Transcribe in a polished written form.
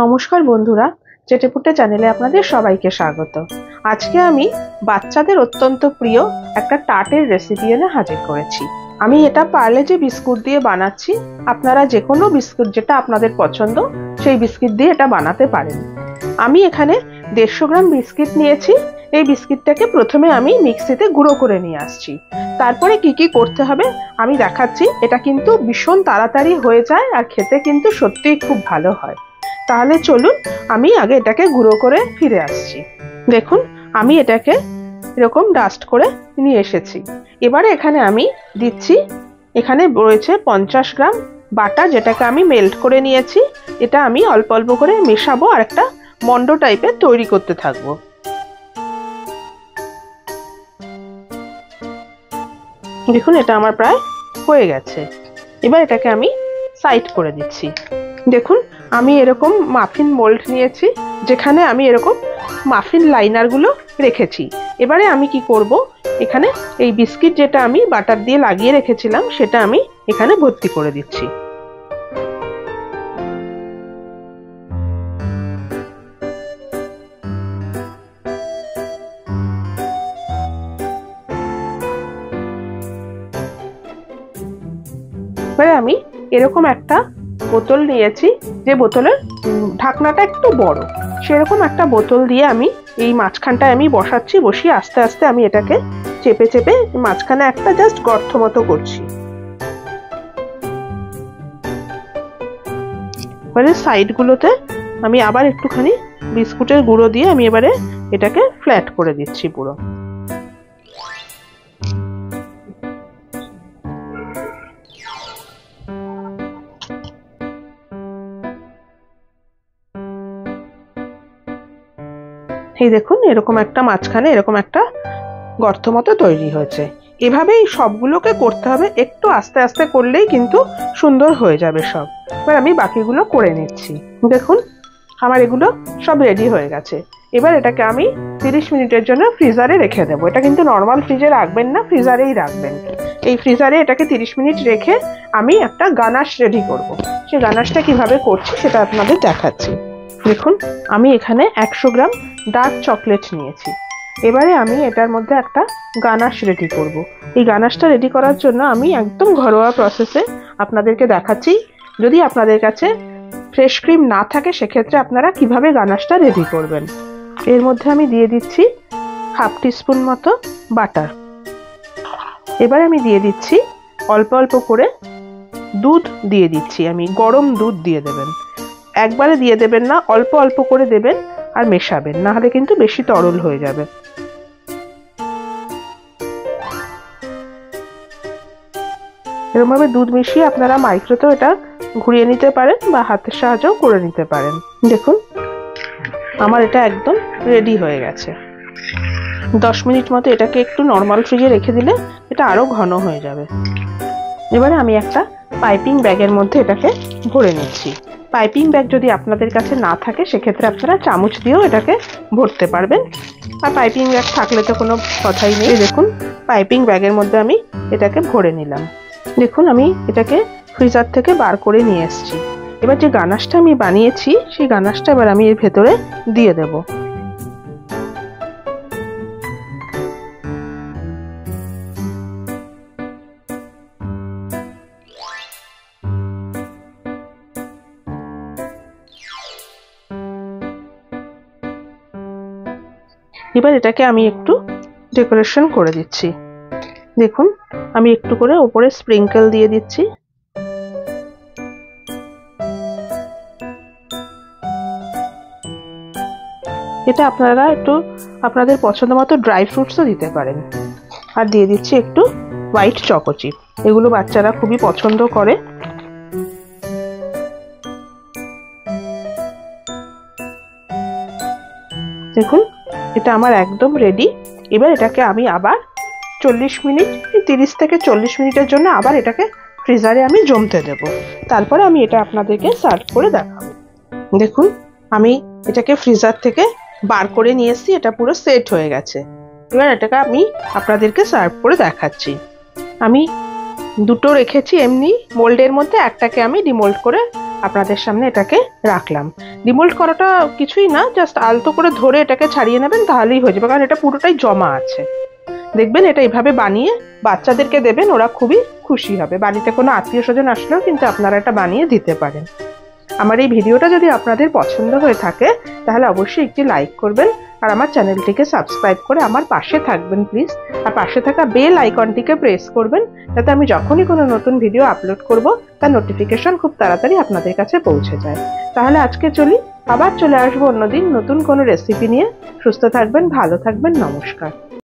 নমস্কার বন্ধুরা, চেটেপুটে চ্যানেলে আপনাদের সবাইকে স্বাগত। আজকে আমি বাচ্চাদের অত্যন্ত প্রিয় একটা টার্টের রেসিপি এনে হাজির করেছি। আমি এটা পার্লে-জি বিস্কুট দিয়ে বানাচ্ছি। আপনারা যে কোনো বিস্কুট যেটা আপনাদের পছন্দ সেই বিস্কিট দিয়ে এটা বানাতে পারেন। আমি এখানে 150 গ্রাম বিস্কিট নিয়েছি। এই বিস্কিটটাকে প্রথমে আমি মিক্সিতে গুঁড়ো করে নিয়ে আসছি। তারপরে কি কি করতে হবে আমি দেখাচ্ছি। এটা কিন্তু ভীষণ তাড়াতাড়ি হয়ে যায় আর খেতে কিন্তু সত্যিই খুব ভালো হয়। তাহলে চলুন আমি আগে এটাকে গুঁড়ো করে ফিরে আসছি। দেখুন আমি এটাকে এরকম ডাস্ট করে নিয়ে এসেছি। এবারে এখানে আমি দিচ্ছি, এখানে রয়েছে 50 গ্রাম বাটার, যেটাকে আমি মেল্ট করে নিয়েছি। এটা আমি অল্প অল্প করে মেশাবো আর একটা মন্ড টাইপের তৈরি করতে থাকবো। দেখুন এটা আমার প্রায় হয়ে গেছে। এবার এটাকে আমি সাইড করে দিচ্ছি। দেখুন আমি এরকম মাফিন মোল্ড নিয়েছি, যেখানে আমি এরকম মাফিন লাইনারগুলো রেখেছি। এবারে আমি কি করব, এখানে এই বিস্কিট যেটা আমি বাটার দিয়ে লাগিয়ে রেখেছিলাম সেটা আমি এখানে ভর্তি করে দিচ্ছি। এবারে আমি এরকম একটা বোতল নিয়েছি, যে বোতলের ঢাকনাটা একটু বড়, সেরকম একটা বোতল দিয়ে আমি এই মাঝখানটায় আমি বসাচ্ছি। বসিয়ে আস্তে আস্তে আমি এটাকে চেপে চেপে মাঝখানে একটা জাস্ট গর্ত মতো করছি। এবারে সাইডগুলোতে আমি আবার একটুখানি বিস্কুটের গুঁড়ো দিয়ে আমি এবারে এটাকে ফ্ল্যাট করে দিচ্ছি পুরো। এই দেখুন এরকম একটা মাঝখানে এরকম একটা গর্ত মতো তৈরি হয়েছে। এভাবেই সবগুলোকে করতে হবে, একটু আস্তে আস্তে করলেই কিন্তু সুন্দর হয়ে যাবে সব। এবার আমি বাকিগুলো করে নিচ্ছি। দেখুন আমার এগুলো সব রেডি হয়ে গেছে। এবার এটাকে আমি 30 মিনিটের জন্য ফ্রিজারে রেখে দেবো। এটা কিন্তু নর্মাল ফ্রিজে রাখবেন না, ফ্রিজারেই রাখবেন। এই ফ্রিজারে এটাকে 30 মিনিট রেখে আমি একটা গানাশ রেডি করব। সেই গানাশটা কিভাবে করছি সেটা আপনাদের দেখাচ্ছি। দেখুন আমি এখানে 100 গ্রাম ডার্ক চকলেট নিয়েছি। এবারে আমি এটার মধ্যে একটা গানাশ রেডি করব। এই গানাশটা রেডি করার জন্য আমি একদম ঘরোয়া প্রসেসে আপনাদেরকে দেখাচ্ছি। যদি আপনাদের কাছে ফ্রেশ ক্রিম না থাকে সেক্ষেত্রে আপনারা কিভাবে গানাশটা রেডি করবেন। এর মধ্যে আমি দিয়ে দিচ্ছি 1/2 টিস্পুন মতো বাটার। এবারে আমি দিয়ে দিচ্ছি অল্প অল্প করে দুধ দিয়ে দিচ্ছি। আমি গরম দুধ দিয়ে দেবেন, একবারে দিয়ে দেবেন না, অল্প অল্প করে দেবেন আর মেশাবেন, না হলে কিন্তু বেশি তরল হয়ে যাবে। এরকমভাবে দুধ মিশিয়ে আপনারা মাইক্রোতেও এটা ঘুরিয়ে নিতে পারেন বা হাতের সাহায্যেও করে নিতে পারেন। দেখুন আমার এটা একদম রেডি হয়ে গেছে। 10 মিনিট মতো এটাকে একটু নর্মাল ফ্রিজে রেখে দিলে এটা আরো ঘন হয়ে যাবে। এবারে আমি একটা পাইপিং ব্যাগের মধ্যে এটাকে ভরে নিচ্ছি। পাইপিং ব্যাগ যদি আপনাদের কাছে না থাকে সেক্ষেত্রে আপনারা চামচ দিয়েও এটাকে ভরতে পারবেন, আর পাইপিং ব্যাগ থাকলে তো কোনো কথাই নেই। দেখুন পাইপিং ব্যাগের মধ্যে আমি এটাকে ভরে নিলাম। দেখুন আমি এটাকে ফ্রিজার থেকে বার করে নিয়ে এসেছি। এবার যে গানাশটা আমি বানিয়েছি সেই গানাশটা এবার আমি এর ভেতরে দিয়ে দেব। এবার এটাকে আমি একটু ডেকোরেশন করে দিচ্ছি। দেখুন আমি একটু করে উপরে স্প্রিঙ্কেল দিয়ে দিচ্ছি। এটা আপনারা একটু আপনাদের পছন্দ মতো ড্রাই ফ্রুটসও দিতে পারেন। আর দিয়ে দিচ্ছি একটু হোয়াইট চকো চিপ, এগুলো বাচ্চারা খুবই পছন্দ করে। দেখুন এটা আমার একদম রেডি। এবার এটাকে আমি আবার 30 থেকে 40 মিনিটের জন্য আবার এটাকে ফ্রিজারে আমি জমতে দেব। তারপরে আমি এটা আপনাদেরকে সার্ভ করে দেখাবো। দেখুন আমি এটাকে ফ্রিজার থেকে বার করে নিয়ে এসেছি, এটা পুরো সেট হয়ে গেছে। এবার এটাকে আমি আপনাদেরকে সার্ভ করে দেখাচ্ছি। আমি দুটো রেখেছি এমনি মোল্ডের মধ্যে, একটাকে আমি ডিমোল্ড করে আপনাদের সামনে এটাকে রাখলাম। ডিমোল্ড করাটা কিছুই না, জাস্ট আলতো করে ধরে এটাকে ছাড়িয়ে নেবেন, তাহলেই হয়ে যাবে, কারণ এটা পুরোটাই জমা আছে। দেখবেন এটা এইভাবে বানিয়ে বাচ্চাদেরকে দেবেন, ওরা খুবই খুশি হবে। বাড়িতে কোনো আত্মীয় স্বজন আসলেও কিন্তু আপনারা এটা বানিয়ে দিতে পারেন। আমার এই ভিডিওটা যদি আপনাদের পছন্দ হয়ে থাকে তাহলে অবশ্যই একটি লাইক করবেন, আর আমার চ্যানেলটিকে সাবস্ক্রাইব করে আমার পাশে থাকবেন প্লিজ। আর পাশে থাকা বেল আইকনটিকে প্রেস করবেন, যাতে আমি যখনই কোনো নতুন ভিডিও আপলোড করব তার নোটিফিকেশন খুব তাড়াতাড়ি আপনাদের কাছে পৌঁছে যায়। তাহলে আজকে চলি, আবার চলে আসবো অন্যদিন নতুন কোনো রেসিপি নিয়ে। সুস্থ থাকবেন, ভালো থাকবেন, নমস্কার।